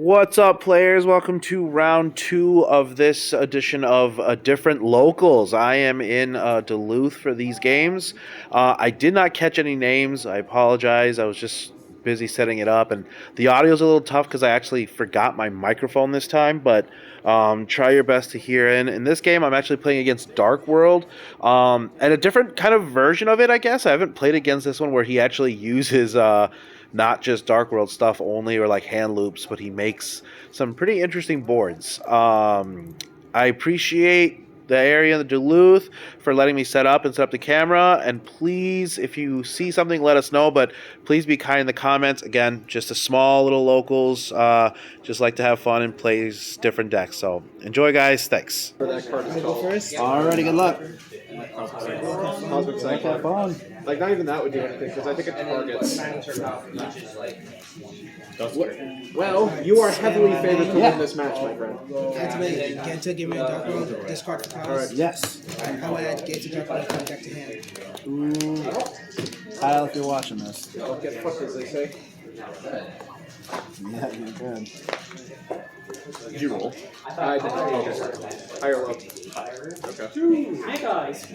What's up, players? Welcome to round 2 of this edition of Different Locals. I am in Duluth for these games. I did not catch any names. I apologize. I was just busy setting it up, and the audio's a little tough because I actually forgot my microphone this time, but try your best to hear in this game. I'm actually playing against Dark World, and a different kind of version of it, I guess. I haven't played against this one where he actually uses not just Dark World stuff only or like hand loops, but he makes some pretty interesting boards. I appreciate the area in the Duluth for letting me set up the camera, and please, if you see something, let us know, but please be kind in the comments. Again, just a small little locals, just like to have fun and play different decks. So enjoy, guys. Thanks. Alrighty, good luck. Cosmic Psych. Have fun. Like, not even that would do anything, because I think it targets. Well, you are heavily favored to win this match, my friend. Activate Genta, give me a Dark World, discard for Kyle. Alright. Yes. I will add Genta Dark World back to hand. Ooh. Kyle, if you're watching this. I'll get fucked, as they say. Yeah, you're good. Did you roll? I did. Okay. High or low? Okay. Hi guys.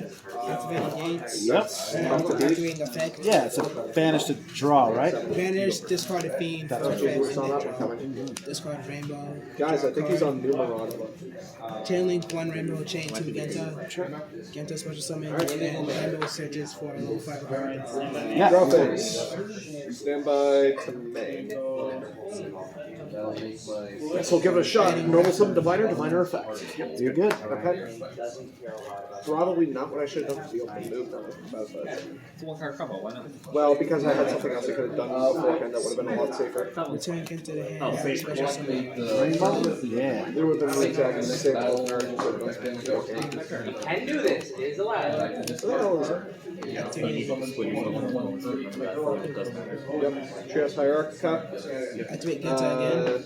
Activate Gates. Yep. Activating effect. Yeah, it's a banish to draw, right? Banish, discard a Fiend. That's Effect, Okay, it's on and up then and draw. coming. Discard Rainbow. Guys, I think he's on Numeron. Chain Link, 1 Rainbow, chain 2 Genta. Genta special summon, and Rainbow searches for a level 5 card. Yeah. Draw phase. Stand by to May. Guess we'll give it a shot. Normal summon Diviner, Diviner effect. Yep. You're good. Okay. Probably not what I should have done to the open move. One card combo, why not? Well, because I had something else I could have done beforehand that would have been a lot safer. Return Genta to hand, special summon. Rainbow? Yeah. There would have been the exact same card. You can do this, it is allowed. What the hell is that? Yep. Trios Hierarchica. Activate Genta again.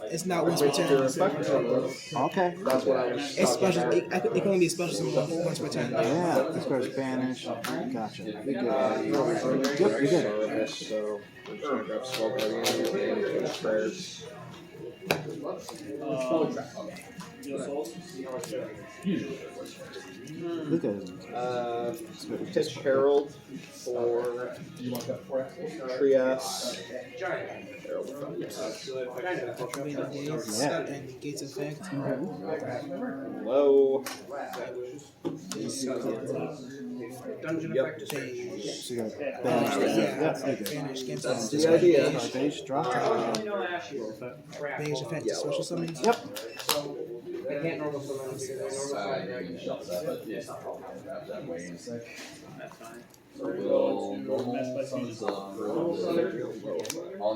It's not once per turn. Okay. That's what I was. It's special. It can only be a special summon once per turn. Yeah, this card's banish. Gotcha. You're good. Yep, you're good. So, I'm trying to grab Swell Guardian and prayers. Look at it. Pitch Herald for Trias. Herald Activate the Gates Yeah. and Gates effect. Low. Dungeon Yep. effect. So you got banish that. Yeah, you're good. Banish Genta. That's the idea. Base, drop. Banish effect. Special summon. Yep. I can't normal summon. Will normal summons on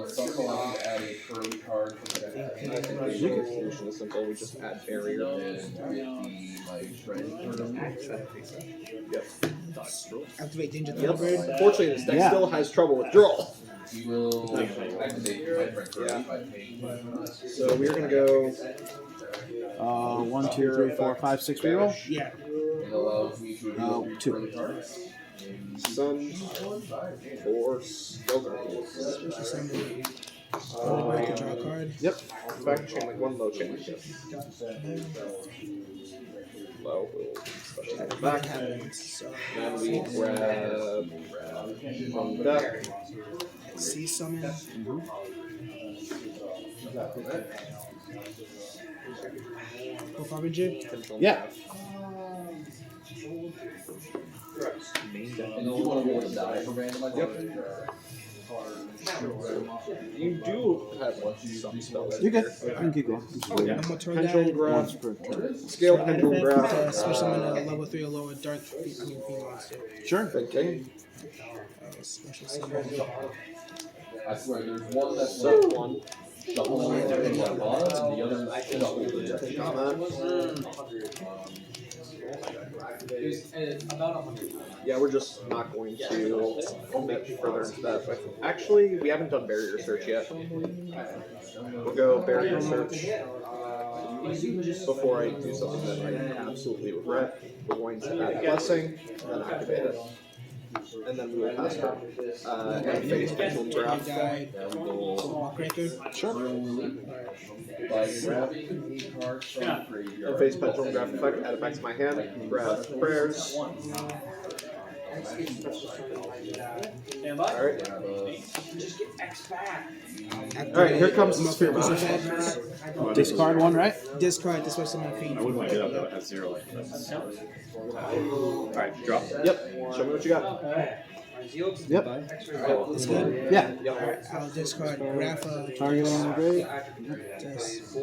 some allowed to add a curly card to the deck. I think the solution is simple. We just add barrier. Yep. Activate Danger Yep. Thunderbird. Unfortunately, this deck Yeah. still has trouble with draw. You will activate my friend curly by paying. So we're gonna go. 1, 2, 3, 4, 5, 6 reroll. Yeah. It allows me to reveal 2. curly cards. Sun. Force. Guardians. Special summon. Thunderbird to draw a card. Yep. Back chain like one low chain. Yep. Low. We'll special attack back. That happens. So, Then we grab on deck. sea summon. Go Harbinger. Yeah. And you want to roll a die for random, I Yep. You do have some spells. You're good. You can keep going. One more turn Pendulum down. Grab. Once per turn. Scale Pendulum Grab. Special summon a level 3 or lower dark fiend monster. Sure. Okay. Special summon. I swear, there's one that's Set like one. shuffle and the bottom, and the other is shuffle. Take on that. Yeah, we're just not going to commit further into that. But actually, we haven't done barrier search yet. We'll go barrier search before I do something that I absolutely regret. We're going to add blessing, and then activate it. and then we will pass turn. And face pendulum graph. Guide. Cracker. Sure. And face pendulum graph effect. Add it back to my hand. Grab prayers. Alright. Alright, here comes the Sphere Mount. Discard one, right? Discard this was someone feed. I wouldn't want to get up at 0. Alright, drop. Yep. Show me what you got. Yep. It's good. Yeah. Alright, I'll discard Grapha. Target on the grave. Just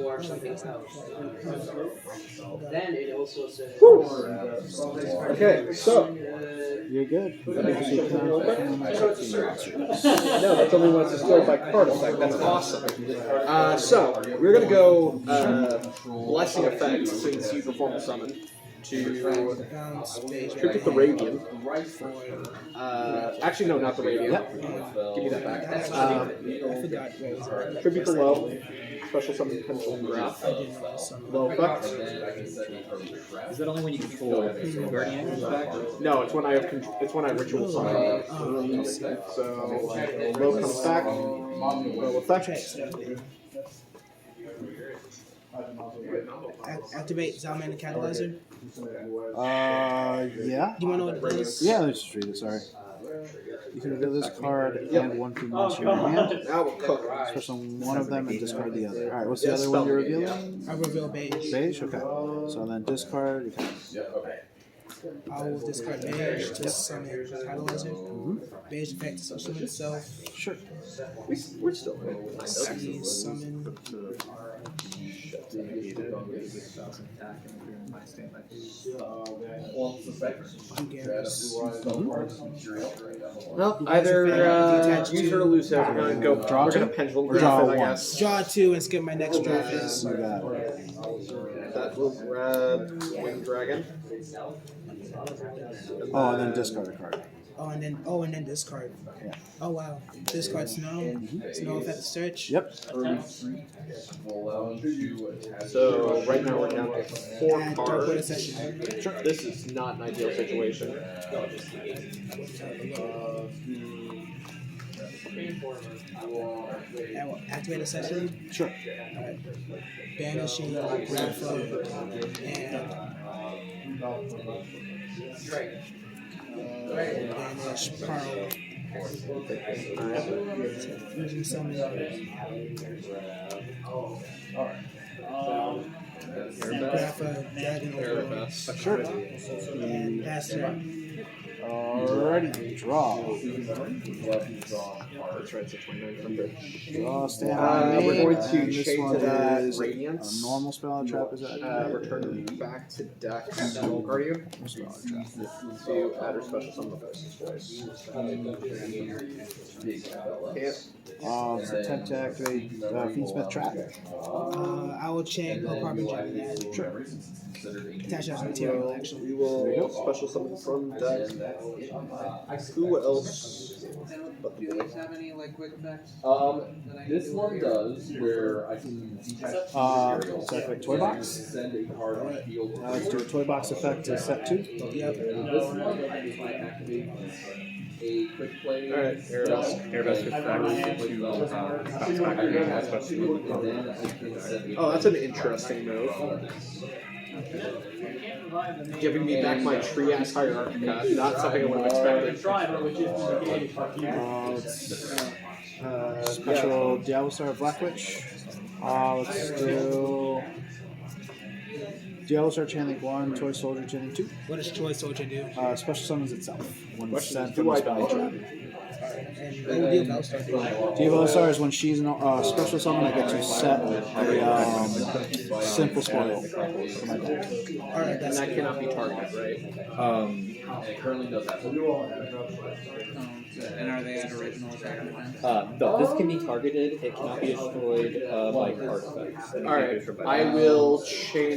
Then it also says. Okay, so. You're good. No, that's only when it's destroyed by card effect. That's awesome. So, we're going to go Blessing Effect since you performed a summon to tribute the Radiant. Actually, no, not the Radiant. Give me that back. Tribute the Low. Special summon Pendulum Graph. Low effect. Is that only when you control Guardian comes back? No, it's when I have it's when I ritual summon. So low comes back. Low effect. Activate Zalman Catalyzer. Yeah. Do you want to know what it is? Yeah, let's just read it, sorry. You can reveal this card and one from monster in your hand. Now we'll cook. Special one of them and discard the other. Alright, what's the other one you're revealing? I reveal Beige. Beige? Okay. So then discard. You can I will discard Beige to summon Catalyzer. Beige effect to summon itself. Sure. We're still in. See, summon. Well, either use her to lose it, we're going to go. Draw We're going two? to pendulum Or graph draw it, I one? guess. Draw 2 and skip my next draw phase. You got it. That will grab Winged Dragon. Oh, and then discard a card. And then discard. Yeah. Oh wow. Discard Snow. Snow effect search. Yep. So right now we're down to 4 And don't put a cards. session. This is not an ideal situation. I will activate a session. Sure. Banishing Grapha and banish Pearl. Fusion summon. Grapha, Dragon Overlord. Sure. And pass turn. Alrighty. Draw. That's right, it's a 2900. Draw, stand We're going to and this chain one to that is Radiance. a normal spell trap. Is that? Return back to deck Soul Guardian. Spell trap. To add her special summon the person's voice. Attempt to activate Fiendsmith trap. I will chain Carbon Dragon. Sure. Attach as material actually. We will special summon from deck. Who else? But the Do you guys have any like quick effects? This one does where I can detach So activate toy box. send a card on the field. Let's do a toy box effect to set 2. Yep. This one is my activate a quick play. Alright, Arabesque. Arabesque effect to bounce back again. That's what she would. And then I can send Oh, that's an interesting move. Giving me back my Triax Hierarchica. Not something I would have expected. Special Diablo Star Black Witch. Let's do Diablo Star Channeling 1, Toy Soldier Channeling 2. What does Troy Soldier do? Special summons itself when it's Question sent is, from do the I spell trap. And what would Diablo Star do? Diablo Star is when she's in special summon, I get to set a simple spoil for my deck. Alright, And that's that good. cannot be targeted, right? It currently does that. And are they at original Dragon Plan? No, this can be targeted. It cannot be destroyed by card effects. And it can't be Alright, destroyed by I will chain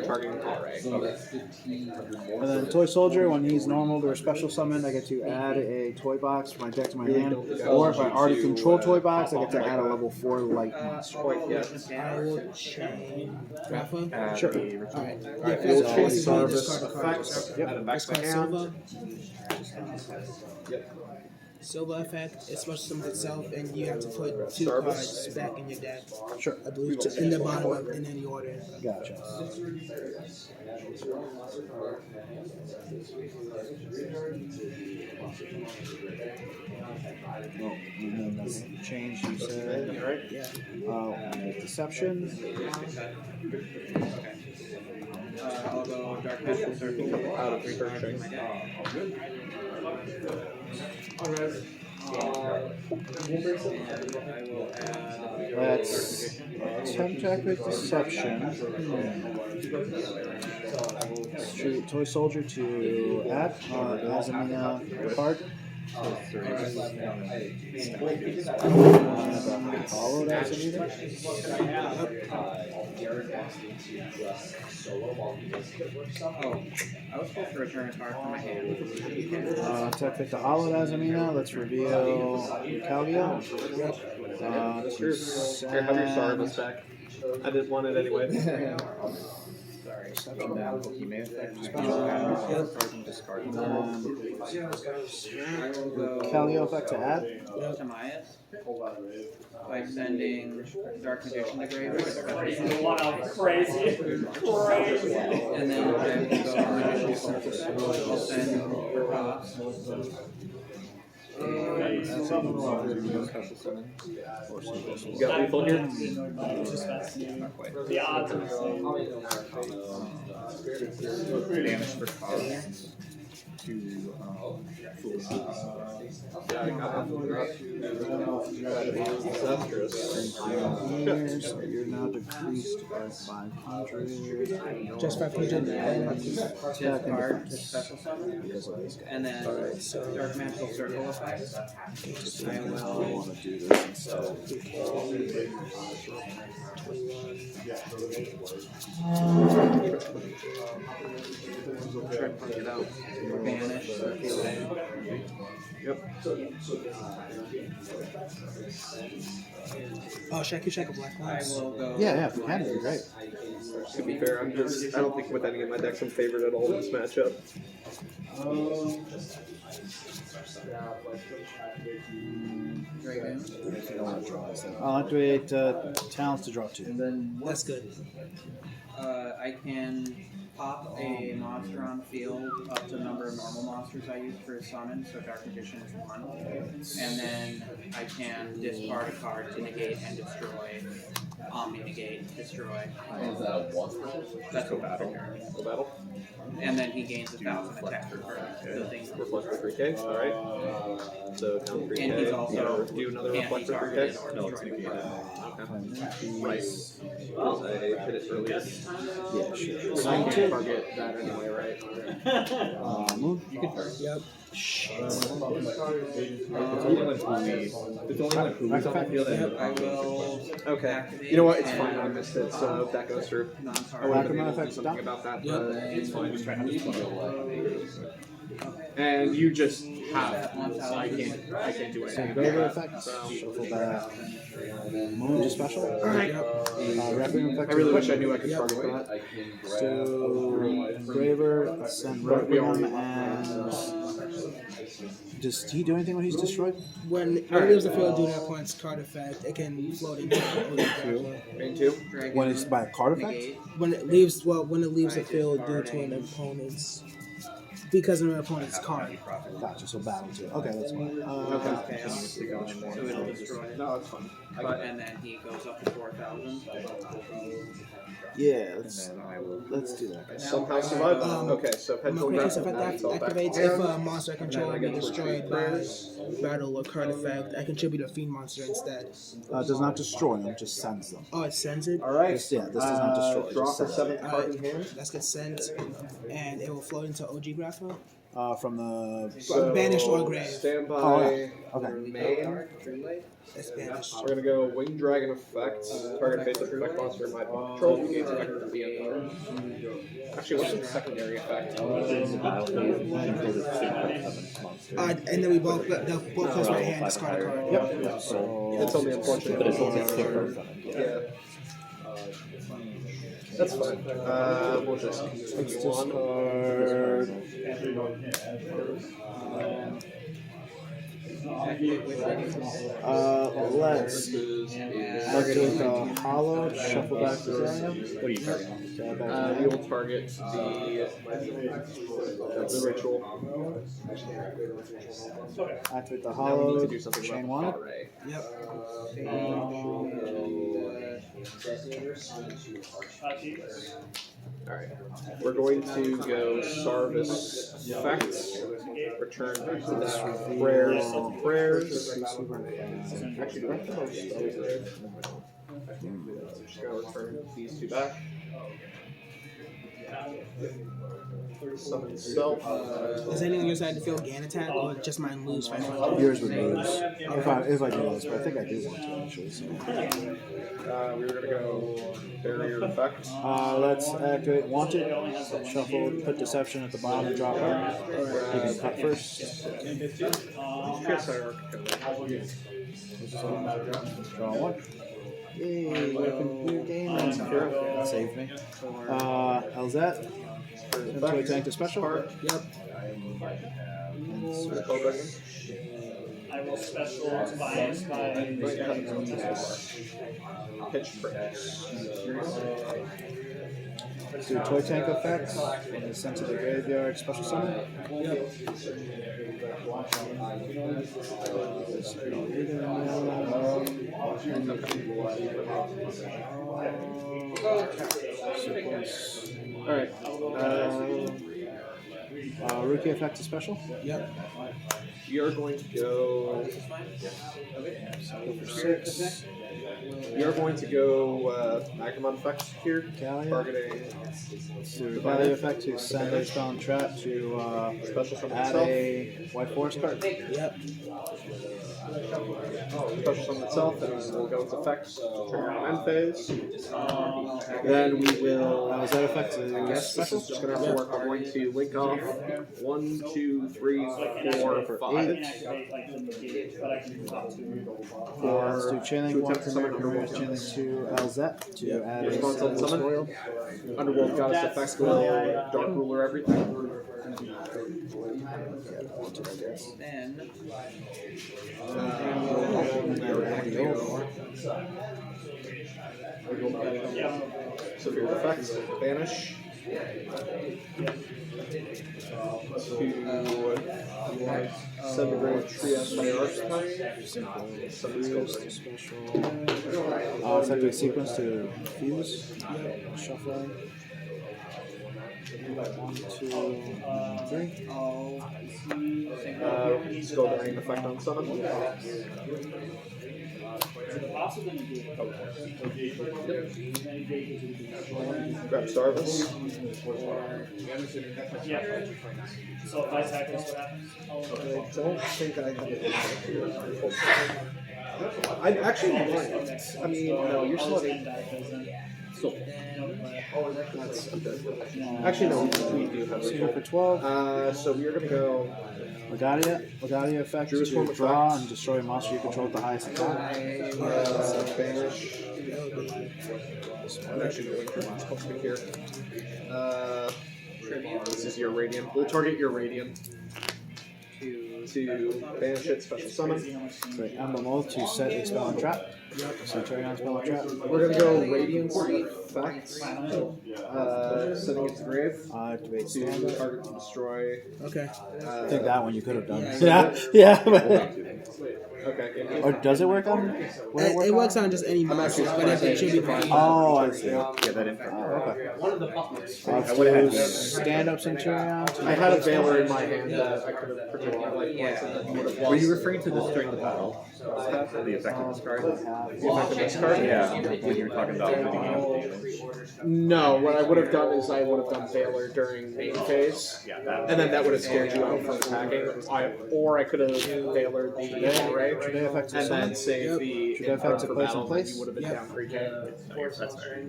targeting Alright. And then Toy Soldier, when he's normal to a special summon, I get to add a toy box from my deck to my hand. Or if I already control toy box, I get to add a level 4 light monster. I will chain Grapha. Sure. Alright. We'll chain This is my Service discard effects. Yep. It's called Silva. Silva effect. It special summons itself, and you have to put 2 cards back in your deck. Sure. I believe in the bottom of in any order. Gotcha. Oh, your name doesn't change, you said, right? Yeah. Deception. I'll go Dark Magical Circle out of researching. Let's attempt with Deception. Shoot Toy Soldier to add Azamina card. Followed Azamina. I was supposed to return a card from my hand. Attack with the Hollowed Azamina. Let's reveal Calvia. Here, have your Sarvis back. I didn't want it anyway. Calio effect to add. Timaeus by sending Dark Magician to Grave. Wow, crazy. Crazy. And then I will go I'll send Ross. You got lethal here? The odds are Damage for cost to Yeah, I got Years, you're now decreased by 500. Just 500. Tip card to special summon. And then Dark Magical Circle effect. I will want to do this instead. banish. Yep. Oh, should I keep track of black I ones? will go. Yeah, if you can, that'd be great. To be fair, I don't think with any of my decks I'm favored at all in this matchup. I'll activate talents to draw 2. That's good. I can pop a monster on the field up to the number of normal monsters I use for a summon, so Dark Magician is 1. And then I can discard a card to negate and destroy. Omni-negate, destroy. That's go battle. Go battle. And then he gains 1,000 attack for the thing. Reflect for 3k, alright. So count 3k. And he's also do another can't reflect be for targeted 3k. or No, it's destroyed. Okay. Right. Because I hit it earlier. Yeah, sure. So I can't target that anyway, right? Move. Yep. It's only when I will Okay. activate. You know what? It's and fine. I missed it, so that goes through. I non-target. would have been Black able to do effects something done? about that, Yep. but it's fine. And you just have. I can't do So anything. Grover effect. Shuffle back. Move to special. Alright. Requiem effect. I really wish I knew I could target that. So Engraver, send Requiem, and does he do anything when he's destroyed? When it leaves the field due to that point's card effect, it can float into Main 2. Dragon, When it's by a card effect? negate. when it leaves the field due to an opponent's because of an opponent's card. Gotcha. So battle too. Okay, that's fine. Okay, so it'll destroy it. No, it's fine. But, and then he goes up to 4,000. Yeah, let's do that. Somehow survive. Okay, so pencil Marquis grapple. effect activates if a monster I control be destroyed by battle or card effect. I contribute a fiend monster instead. Does not destroy them, just sends them. Oh, it sends it. Alright. This does not destroy. It Draw just for sends it. 7th card in hand. That's gets sent, and it will float into OG Grapha. From the. So, banished or grave. Stand by. Oh, yeah. Okay. Main. It's banished. We're gonna go Winged Dragon effect. Target face up effect monster in my control. You gain effect at the end. Actually, what's the secondary effect? And then we both close my hand, discard a card. Yep. So It's only unfortunate. But it's only 6 Yeah. That's fine. We'll just continue on. Let's activate the hollow, shuffle back to Zarium. What are you targeting? We will target the ritual. Activate the Now we hollow, need to do something chain about one. the array. Yep. Alright. We're going to go Sarvis effects. Return back to this prayers and prayers. Actually, do I have to most just gonna return these two back. Summon self. Does anyone on your side feel GAN attack or just mine lose 500? Yours would lose if I do this, but I think I do want to actually. So. We were gonna go barrier effect. Let's activate wanted. Shuffle, put deception at the bottom and drop it. You can cut first. Draw one. Yay, weapon new game. That saved me. Elzette. Centurion tank to special. Yep. I will special by Pitch break. Let's do toy tank effects. And it's sent to the graveyard. Special summon. Yep. Alright. Rookie effect to special. Yep. We are going to go. Go for 6. We are going to go Magnemon effect here. Gallia. Targeting. To value effect to send a spell and trap to Special summon add itself. a white forest card. Yep. Special summon itself, and we'll go into effects. Trigger on end phase. Then we will. Is that effect to Yes, this special? is just going to have to work. I'm going to link off 1, 2, 3, 4, 5. Let's do chaining to one attempt to to summon make Underworld chaining Goddess. to Elzette to add a Response on summon. tutorial. Underworld Goddess effect will Dark Ruler everything. Then Severe effects. Banish. Send the Grand Trias by Archetype. Summon Ghost. Special. Let's activate sequence to fuse. Shuffling. 1, 2, 3. Skull Drain effect on summon. Grab Starvis. So if I attack this, what happens? I don't think I have it here. I actually might. I mean, no, you're slutty. Still. That's okay. Actually, no, we do have So it. for 12. So we are going to go. Legadia effect Druid's to form draw effect. and destroy a monster you control at the highest attack. Banish. I'm actually going to speak here. This is your Radiant. We'll target your Radiant to banish it, special summon. Great. Emblem Oath to set a spell and trap. Centurion spell and trap. We're going to go Radiant effects. Sending it to grave. Activate To stand. target to destroy. Okay. I think that one you could have done. Yeah. Yeah. Okay. Or does it work on? It works on just any monsters, but it should be fine. Oh, I see. Yeah, that info. Oh, okay. One of the butlers. Let's do stand up Centurion. I had a Valor in my hand that I could have protected my life points and then would have lost. Were you referring to this during the battle? The effectiveness card? The effectiveness card? Yeah, when you were talking about moving out. No, what I would have done is I would have done Valor during main phase, Yeah, that. and then that would have scared you out from attacking. Or I could have Valored the array Should they affect and then save the Should they affect for place in battle, place? you would have been Yep. down 3K. That's fair.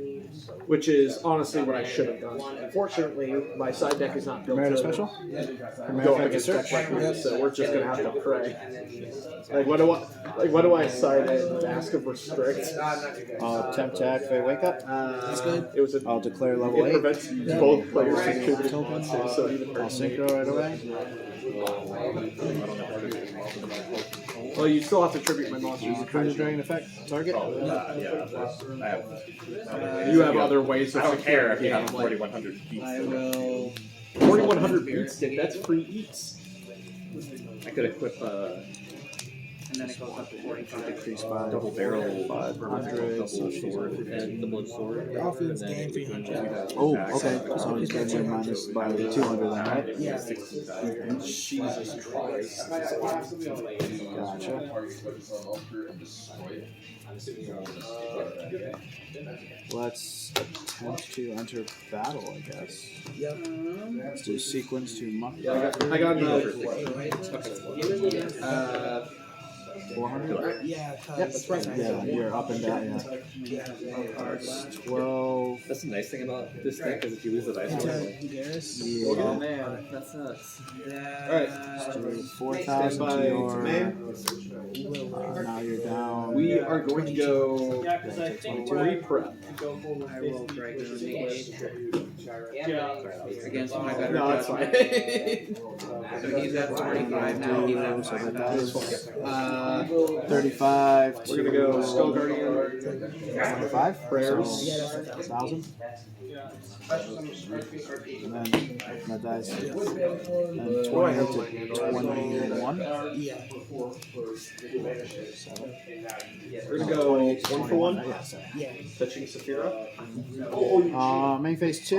Which is honestly what I should have done. Unfortunately, my side deck is not built Merit to special? go up against decks like this, so we're just gonna have to pray. Like what do I side in? Mask of Restrict. Attempt to activate Wake Up. That's good. It was a I'll declare level it 8. prevents both players from contributing monsters, so it even I'll hurts me. synchro right away. Well, you still have to tribute my monsters. Cruiser Dragon effect. Target. You have other ways of I don't care if you securing have the game. 4,100 beats. I will. 4,100 beats, Dick. That's free eats. I could equip And then it goes up to 45. Decrease by double barrel, 500. double sword, and double sword. The offense gain 300. Oh, okay. So he's going to be minus by 200 then, right? Yeah. Jesus Christ. Gotcha. Let's attempt to enter battle, I guess. Yep. Let's do sequence to muck. I got another. 400? Yeah, Yep, that's right. Yeah, you're up and down, yeah. Cards 12. That's the nice thing about this deck is if you lose the dice roll, Garrus. Yeah. Man. that sucks. Alright. Let's do 4,000 Stand by to your. command. Now you're down. We are going to go re-prep. I will Dragoon the 8 against my better No, that's judgment. fine. So he's at 45 now. He's at So that 5,000. 35. We're going to go Skull Guardian. 25 Prayers. So 1,000. And then my dice. And 20 to 21. Yeah. We're going to go 1 for 1. Yeah, sorry. Yeah. Touching Saphira. Main phase 2.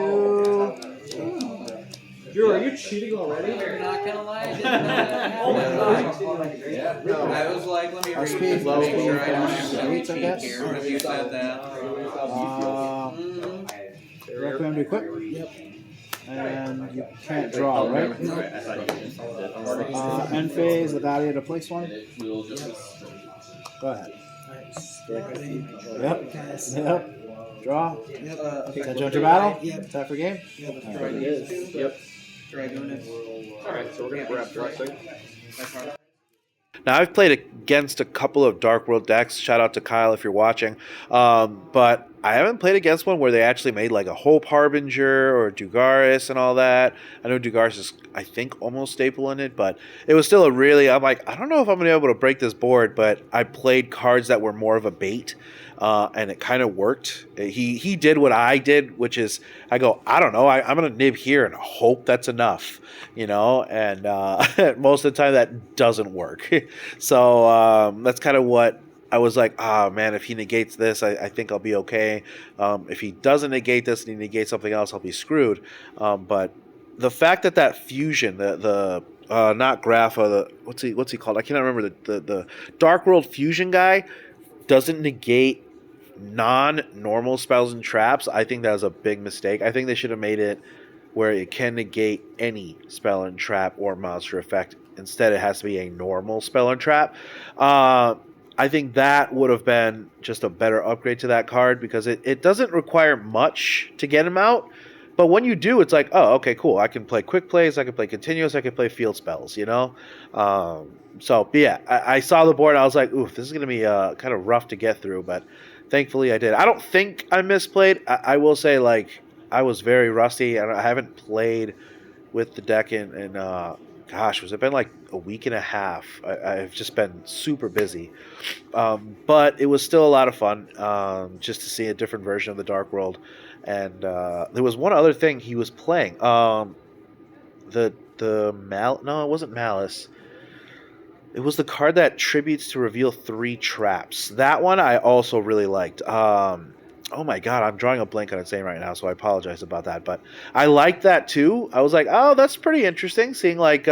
Drew, are you cheating already? You're not gonna lie, I didn't know that happened. No. I was like, let me Our read speed, this, low make sure I don't speed, have eight, I any cheat guess. here when you said that. Recommend to equip. Yep. And you can't draw, right? End phase, the value to place one. Go ahead. Yep. Pass. Yep. Draw. Yep. Then jump to battle. Yep. Time for game. It is. Yep. Dragoonus. Alright, so we're going to grab Blessing. That's hard. Now, I've played against a couple of Dark World decks. Shout out to Kyle if you're watching. But I haven't played against one where they actually made like a Hope Harbinger or Dugaris and all that. I know Dugaris is, I think, almost staple in it, but it was still a really, I'm like, I don't know if I'm going to be able to break this board, but I played cards that were more of a bait. And it kind of worked. He did what I did, which is I go, I don't know, I'm going to nib here and hope that's enough, you know, and most of the time that doesn't work. So that's kind of what I was like, man, if he negates this, I think I'll be okay. If he doesn't negate this and he negates something else, I'll be screwed. But the fact that fusion, the not Grapha, what's he called? I cannot remember the Dark World fusion guy doesn't negate non-normal spells and traps. I think that was a big mistake. I think they should have made it where it can negate any spell and trap or monster effect. Instead, it has to be a normal spell and trap. I think that would have been just a better upgrade to that card because it doesn't require much to get him out. But when you do, it's like, oh, okay, cool. I can play quick plays. I can play continuous. I can play field spells, you know? So, but yeah, I saw the board. I was like, oof, this is going to be kind of rough to get through. But thankfully I did. I don't think I misplayed. I will say, like, I was very rusty. And I haven't played with the deck in gosh, has it been like a week and a half? I've just been super busy. But it was still a lot of fun just to see a different version of the Dark World. And there was one other thing he was playing. No, it wasn't Malice. It was the card that tributes to reveal 3 traps. That one I also really liked. Oh my god, I'm drawing a blank on its name right now, so I apologize about that. But I liked that too. I was like, oh, that's pretty interesting, seeing like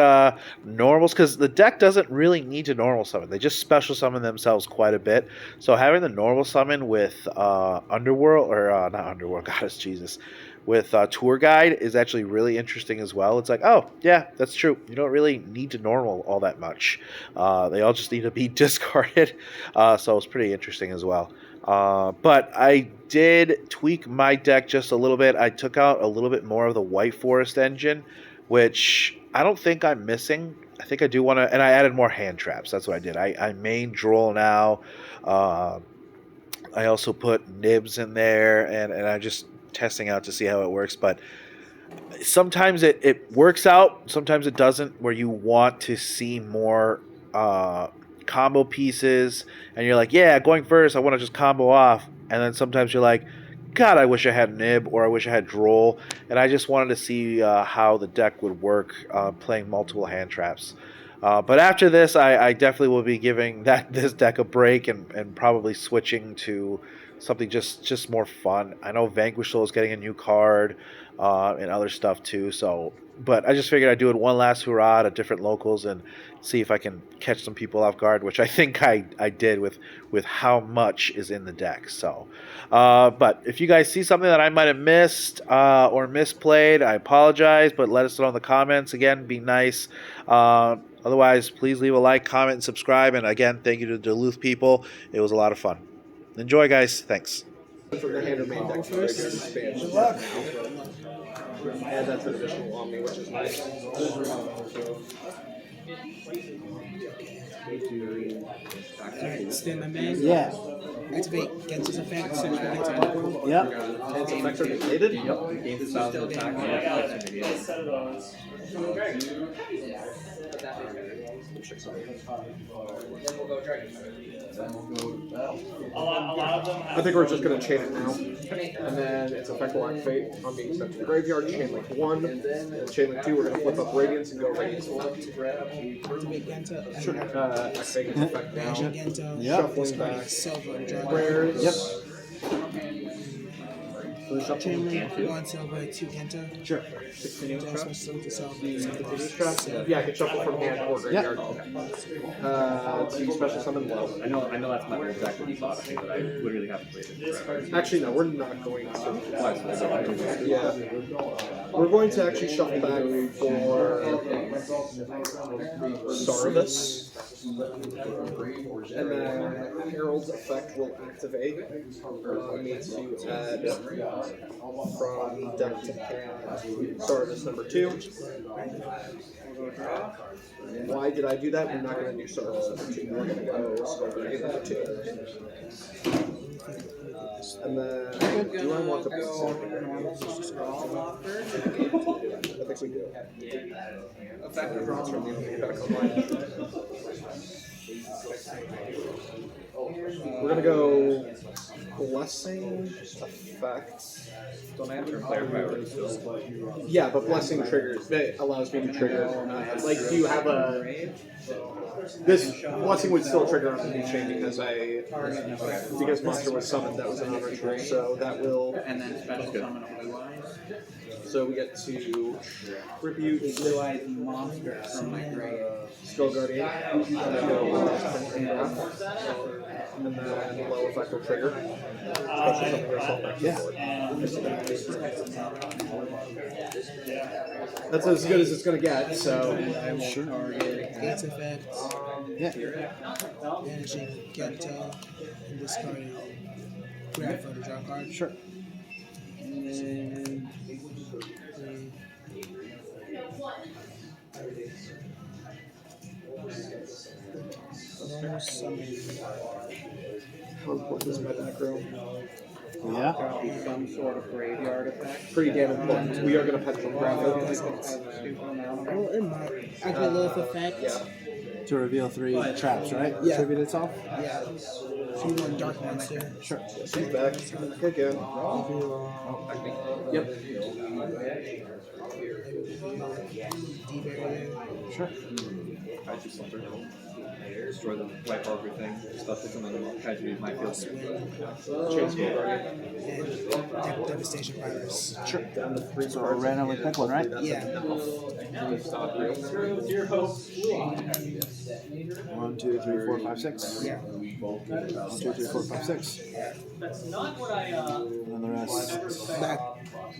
normals, because the deck doesn't really need to normal summon. They just special summon themselves quite a bit. So having the normal summon with Underworld, or not Underworld, Goddess Jesus, with tour guide is actually really interesting as well. It's like, oh yeah, that's true. You don't really need to normal all that much. They all just need to be discarded. So it's pretty interesting as well. But I did tweak my deck just a little bit. I took out a little bit more of the White Forest engine, which I don't think I'm missing. I think I do want to, and I added more hand traps. That's what I did. I main Droll now. I also put nibs in there, and I'm just testing out to see how it works. But sometimes it works out, sometimes it doesn't, where you want to see more combo pieces, and you're like, yeah, going first, I want to just combo off. And then sometimes you're like, God, I wish I had Nib, or I wish I had Droll. And I just wanted to see how the deck would work playing multiple hand traps. But after this, I definitely will be giving this deck a break and probably switching to something just more fun. I know Vanquish Soul is getting a new card and other stuff too. So, but I just figured I'd do it one last hurrah to different locals and see if I can catch some people off guard, which I think I did with how much is in the deck. So, but if you guys see something that I might have missed or misplayed, I apologize. But let us know in the comments. Again, be nice. Otherwise, please leave a like, comment, and subscribe. And again, thank you to the Duluth people. It was a lot of fun. Enjoy, guys. Thanks. From the hand or main deck to expansion. Good luck. And that's an additional on me, which is nice. Alright, stand my man. Yeah. Activate Gens's effect. Search for Genta. Yep. And its effects are depleted. Yep. Gain styles of attack. I think we're just going to chain it now. And then its effect will activate on being sent to the graveyard. Chain link 1. And chain link 2, we're going to flip up Radiance and go Radiance 1. Activate Genta. Sure. Activate its effect now. Magic Genta. Yep. Shuffling back. Silver. Draw. Rares. Yep. Chain link 1 silver, 2 Genta. Sure. 16 Just trap. switch them to silver. Yeah, I can shuffle from hand or graveyard. To special summon low. I know that's not exactly what you thought of me, but I literally haven't played it forever. Actually, no, we're not going to. Why is it? Yeah. We're going to actually shuffle back for Sarvis. And then Herald's effect will activate. Allow me to add from deck to hand. Sarvis number 2. Why did I do that? We're not going to do Sarvis number 2. We're going to go Scarberry number 2. And then, do I want to play I think we do. Effective draws from the opening back online. We're gonna go Blessing Effect. Don't answer player priority still. Yeah, but Blessing triggers. That allows me to trigger. Like, do you have a? This Blessing would still trigger on the new chain because monster was summoned. That was an arbitrary, so that will. And then special summon a blue eyes. So we get to tribute Blue eyes monster from my grave. Skull Guardian, and then go and then low effect will trigger. Special summon yourself back to the board. That's as good as it's going to get, so. Sure. Gates effect. Yeah. Managing Genta. And discarding. Grab for the draw card. Sure. Normal summon. How important is my back row? Yeah. Copy some sort of graveyard effect. Pretty damn important. We are going to pencil graphic. Well, it might. Activate Lilith effect. Yeah. To reveal 3 traps, right? Yeah. Tribute itself? Yeah. So you want Dark Monster. Sure. She's back again. Yep. Sure. I just slumber. Destroy them, wipe everything, stuff that's in the tragedy of my field. Change Skull Guardian. And Devastation Virus. Sure. Down to 3 So cards. randomly pick one, right? Yeah. Stop you. 1, 2, 3, 4, 5, 6. Yeah. 1, 2, 3, 4, 5, 6. That's not what I And then the rest. Back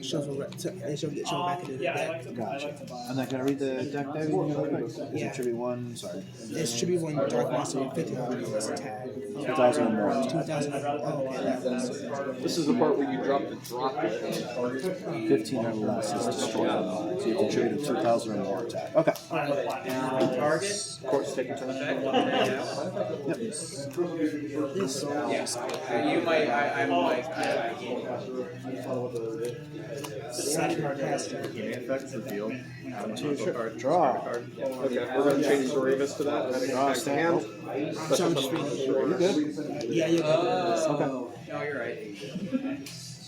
shuffle and she'll get shuffled back into the deck. Gotcha. And then can I read the deck there real quick? Yeah. It should be one. Sorry. It's tribute one dark monster with 50 points attack. 2,000 or more. 2,000. Oh, okay. This is the part where you drop the drop it. 15 or less is destroyed. So you contribute 2,000 or more attack. Okay. Target. Of course, take your turn. This. You might. I'm like. Game effects revealed. Draw. Okay, we're going to change Zoravis to that. Adding Draw, back to stand. hand. So I'm just reading. You good? Yeah, you're good. Okay. No, you're right.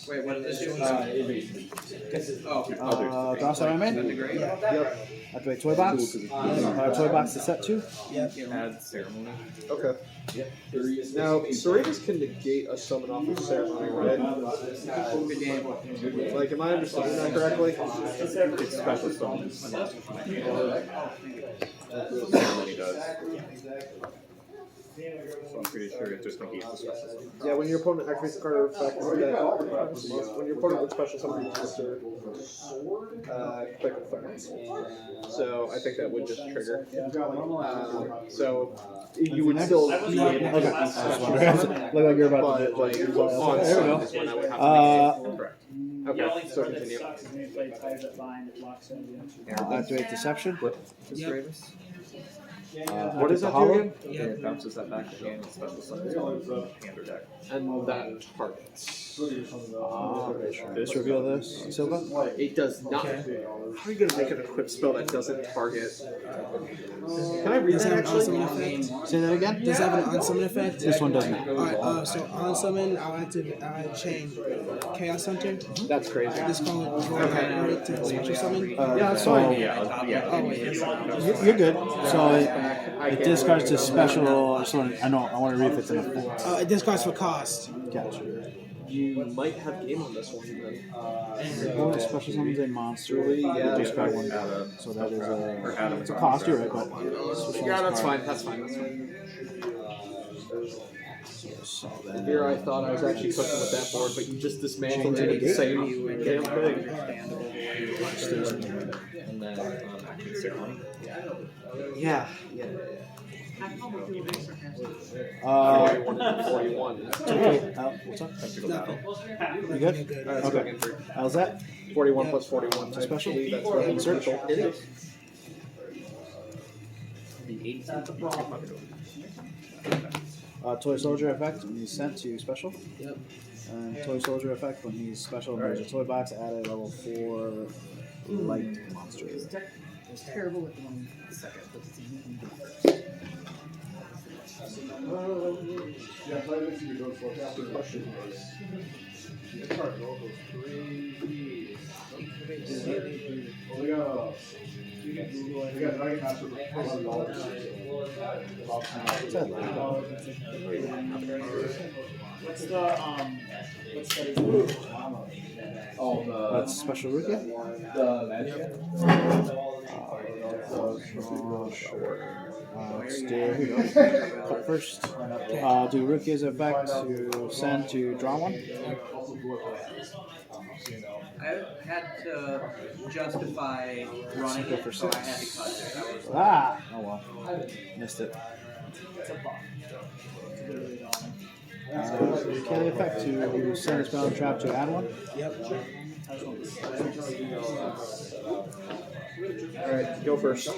Wait, what did this do? Draw star I made? Yep. Activate toy box. Toy box to set 2. Add ceremony. Okay. Now, Zoravis can negate a summon off of ceremony, right? Good game. Like, am I understanding that correctly? It's special summon. Ceremony does. So I'm pretty sure it just negates the special summon. Yeah, when your opponent activates the card or effect, when your opponent would special summon your monster, quick effect. So I think that would just trigger. So you would still be able to Okay. Look like you're about but to like do on There we summon go. is when I would have to negate. Correct. Okay, so continue. Activate deception. What does that do again? Yeah, it bounces that back again and special summons on hand or deck. And that targets. Just reveal this, Silva. It does not. How are you going to make an equip spell that doesn't target? Can I read Does it that have an actually? unsummon effect? Say that again. Does it have an unsummon effect? This one doesn't. Alright, so on summon, I'll chain Chaos Hunter. That's crazy. Just call it draw right to special summon. Yeah, that's fine. Yeah. You're good. So it discards to special. So I know. I want to read if it's in effect. It discards for cost. Gotcha. You might have game on this one then. Opponent special summons a monster. Yeah. Discard one. So that is it's a cost. You're right, but Yeah, that's fine. That's fine. That's fine. So then, Here I thought I was actually cooking with that board, but you just dismantled it and saved damn thing. And then activate ceremony. Yeah. 41. 41. What's up? Time to go battle. You good? Alright, Okay. How's that? 41 plus 41. I Special? believe that's what Search? special. It is. Toy soldier effect when he's sent to special. Yep. And toy soldier effect when he's special. There's a toy box. Add a level 4 light monster. It's terrible with the one second, but it's That's special Rukia. Let's do cut first. Do Rukia's effect to send to draw one. I had to justify running it, so I had to cut it. That was Oh well, missed it. Kill the effect to send a spell and trap to add one. Yep. Alright, go first.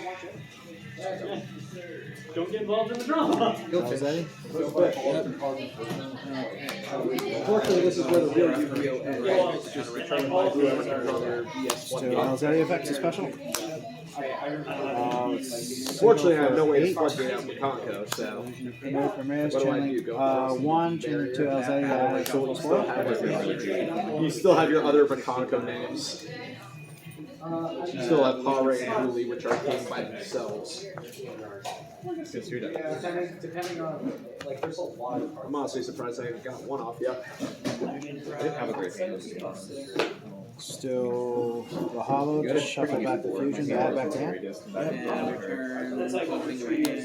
Don't get involved in the drama. How's that? Unfortunately, this is where the real Yu-Gi-Oh! ends. Just return my whoever turns on their BS1 To game. Alzari effect to special. Fortunately, I have no way to floodgate out Makanko, so. Ramirez What do I do? channeling. Go One channeling to Alzari. You still have your other Makanko names. You still have Hare and Huli, which are king by themselves. Depending on, like, there's a lot of I'm honestly surprised I haven't got one off yet. I didn't have a great hand. Still the hollow. Just shuffle back the fusion to add back to hand. and return something right in.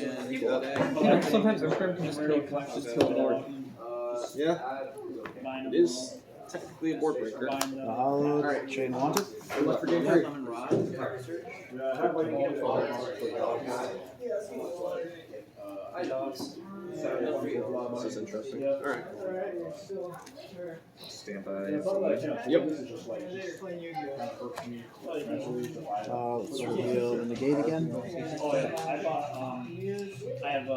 Sometimes the turn can just kill the board. Yeah, it is. technically a board breaker. Hollow, Chain Wanted. Good luck for game 3. Summon Rod, Card Search. This is interesting. Alright. Stand by. Yep. Let's reveal the negate again. Oh yeah, I bought. I have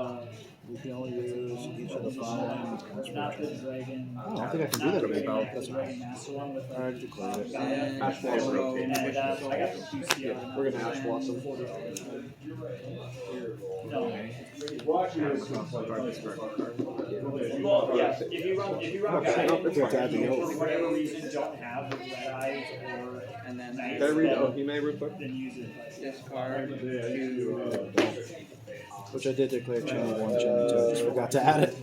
We can only use each of the following. not the dragon. Oh, I don't think I can do that again. That's The right. dragon master one with. Alright, declare it. And Ash Blossom. And I got the QCR. We're gonna Ash Blossom. No. Well, Yeah, if you run Okay, guys if you have to add the for oath. whatever reason don't have the red eyes or and then Can I read Ohime real quick? then use it. discard to Which I did declare channel 1, channel 2. I just forgot to add it.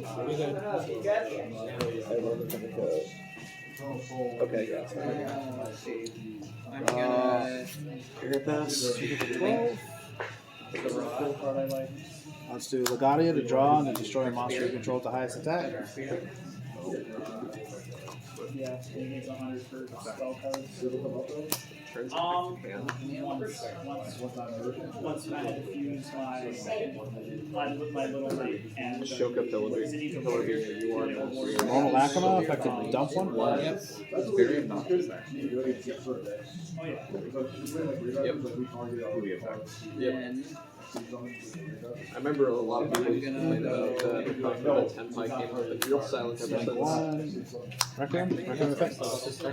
Okay, let's see. I'm gonna Air Pass. 12. The card I like. Let's do Legadia to draw and then destroy a monster you control at the highest attack. Yeah, he needs 100 for spell cards. turns Once I had to fuse my little knight and Shock up Television. You are no Normal Akama, if I could dump one. Yep. That's very obnoxious, actually. Oh yeah. Then I remember a lot of people used to play the Tenpai game with real silent ever since. One. Requiem? Requiem effect. Special.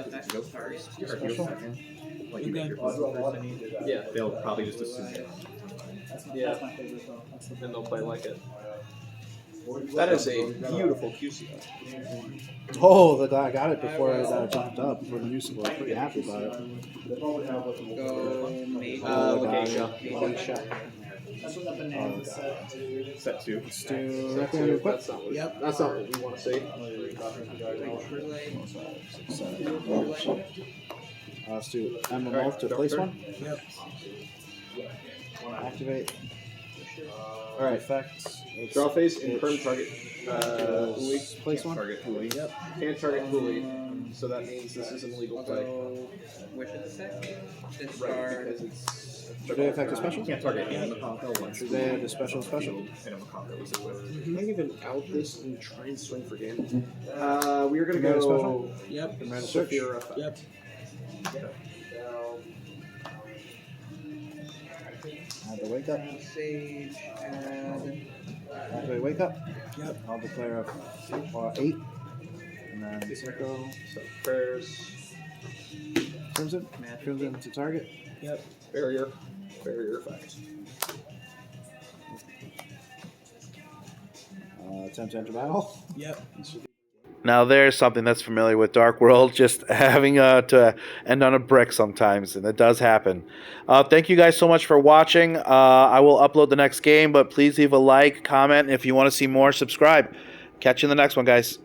Like you make your button. Yeah, They'll probably just assume it. That's my favorite though. That's the and they'll play like it. That is a beautiful QCO. Oh, the guy got it before I jumped up for the musical. I'm pretty happy about it. go maybe Legacia. That's what the banana said. Set 2. Let's do Requiem equip. That's not what, that's not what we want to see. Let's do Emma Moth to place one. Yep. Activate. Alright, effects. Draw face and perm target. Place one. Target Huli. Yep. Can't target fully. So that means this is an illegal play. go wish effect. Right, Discard. because it's. Should they affect a special? Can't target any Makonko once Should they add a special special? and a Makonko is equipped. Can I even out this and try and swing for game? We are going to Command go. special? Yep. Command search. Severe effect. Yep. Add the wake up. Sage. Add. Activate wake up. Yep. I'll declare a 8. And then Synchro. So prayers. Crimson. Crimson to target. Yep. Barrier. Barrier effect. Attempt to enter battle. Yep. Now there's something that's familiar with Dark World, just having to end on a brick sometimes, and it does happen. Thank you guys so much for watching. I will upload the next game, but please leave a like, comment, and if you want to see more, subscribe. Catch you in the next one, guys.